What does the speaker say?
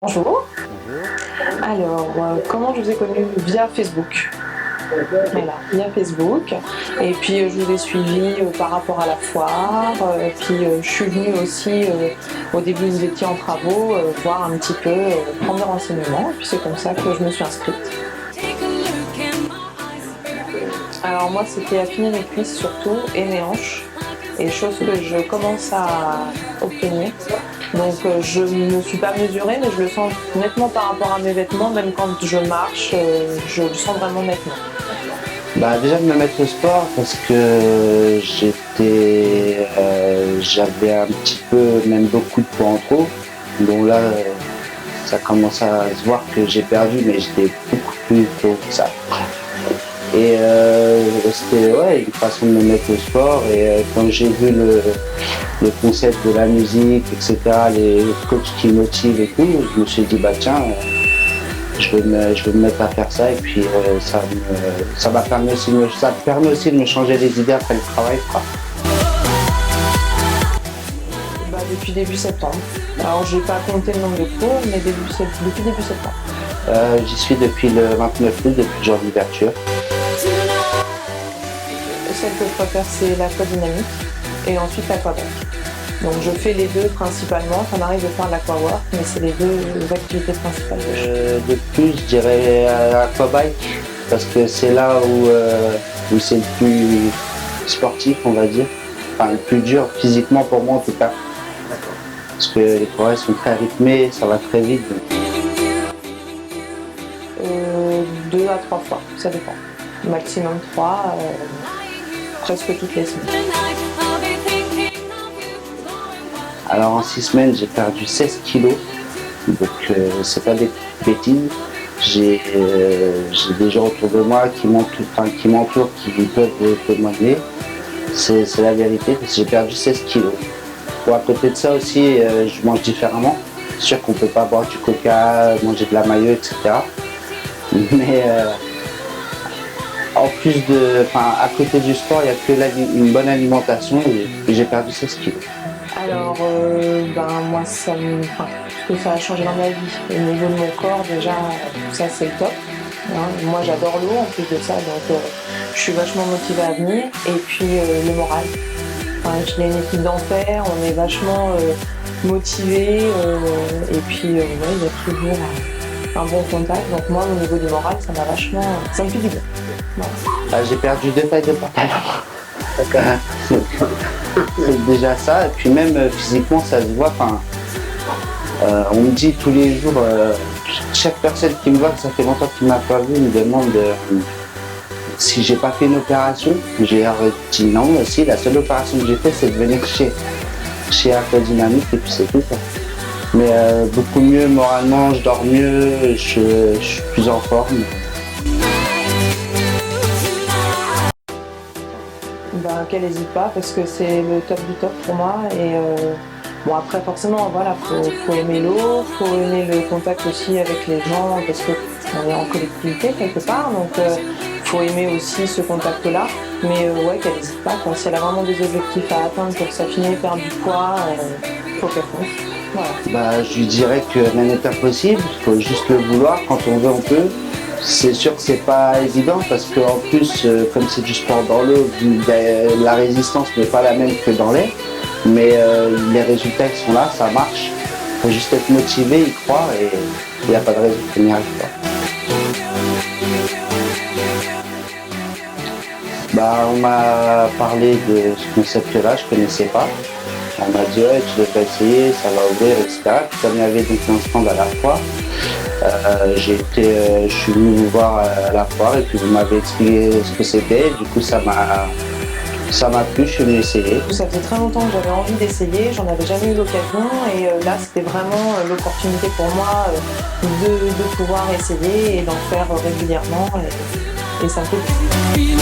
Bonjour. Bonjour. Alors, comment je vous ai connu? Via Facebook. Voilà, via Facebook. Et puis, je vous ai suivi par rapport à la foire. Puis, je suis venue aussi, au début où vous étiez en travaux, voir un petit peu, prendre des renseignements. Et puis, c'est comme ça que je me suis inscrite. Alors, moi, c'était affiner mes cuisses surtout et mes hanches. Et chose que je commence à obtenir. Donc je ne me suis pas mesurée, mais je le sens nettement par rapport à mes vêtements, même quand je marche, je le sens vraiment nettement. Déjà de me mettre au sport parce que j'avais un petit peu, même beaucoup de poids en trop. Bon là, ça commence à se voir que j'ai perdu, mais j'étais beaucoup plus tôt que ça. Et c'était ouais, une façon de me mettre au sport. Et quand j'ai vu le concept de la musique, etc., les coachs qui motivent et tout, je me suis dit tiens. Je vais me mettre à faire ça et puis ça m'a permis aussi ça permet aussi de me changer les idées après le travail, quoi. Depuis début septembre. Alors j'ai pas compté le nombre de cours, mais depuis début septembre. J'y suis depuis le 29 août, depuis le jour d'ouverture. Celle que je préfère, c'est l'aquadynamique et ensuite l'aquabike. Donc je fais les deux principalement, ça m'arrive de faire l'aquawork, mais c'est les deux activités principales. De plus, je dirais aquabike, parce que c'est là où c'est le plus sportif, on va dire. Enfin, le plus dur physiquement pour moi en tout cas. Parce que les forêts sont très rythmées, ça va très vite. 2 à 3 fois, ça dépend. Maximum 3, presque toutes les semaines. Alors en 6 semaines, j'ai perdu 16 kilos, donc c'est pas des bêtises. J'ai des gens autour de moi qui m'entourent, qui peuvent témoigner. C'est la vérité, parce que j'ai perdu 16 kilos. Bon, à côté de ça aussi, je mange différemment. C'est sûr qu'on peut pas boire du coca, manger de la mayo, etc. Mais à côté du sport, il n'y a que une bonne alimentation et j'ai perdu 16 kilos. Alors, moi, ce que ça a changé dans ma vie. Au niveau de mon corps, déjà, ça c'est le top. Hein. Moi, j'adore l'eau en plus de ça, donc je suis vachement motivée à venir. Et puis, le moral. Enfin, je l'ai une équipe d'enfer, on est vachement motivés. Et puis, il y a toujours un bon contact. Donc, moi, au niveau du moral, ça me fait du bien. Voilà. J'ai perdu 2 tailles de pantalon. C'est déjà ça, et puis même physiquement ça se voit. On me dit tous les jours, chaque personne qui me voit, que ça fait longtemps qu'il m'a pas vu, me demande si j'ai pas fait une opération. J'ai dit non, si, la seule opération que j'ai faite c'est de venir chez Aquadynamique et puis c'est tout quoi. Mais beaucoup mieux moralement, je dors mieux, je suis plus en forme. Qu'elle n'hésite pas parce que c'est le top du top pour moi. Et après forcément voilà, faut aimer l'eau, faut aimer le contact aussi avec les gens parce qu'on est en collectivité quelque part, donc faut aimer aussi ce contact là. Mais qu'elle n'hésite pas quoi. Si elle a vraiment des objectifs à atteindre pour s'affiner, perdre du poids, faut qu'elle fonce. Voilà. Je lui dirais que rien n'est impossible, il faut juste le vouloir, quand on veut on peut. C'est sûr que c'est pas évident parce qu'en plus, comme c'est du sport dans l'eau, la résistance n'est pas la même que dans l'air. Mais les résultats ils sont là, ça marche. Il faut juste être motivé, y croire et il n'y a pas de raison qu'on n'y arrive pas. On m'a parlé de ce concept-là, je connaissais pas. On m'a dit ouais, tu devrais essayer, ça va ouvrir, etc. Puis comme il y avait donc un stand à la foire, je suis venu vous voir à la foire et puis vous m'avez expliqué ce que c'était. Du coup, ça m'a plu, je suis venu essayer. Ça faisait très longtemps que j'avais envie d'essayer, j'en avais jamais eu l'occasion et là c'était vraiment l'opportunité pour moi de pouvoir essayer et d'en faire régulièrement et ça me fait plaisir.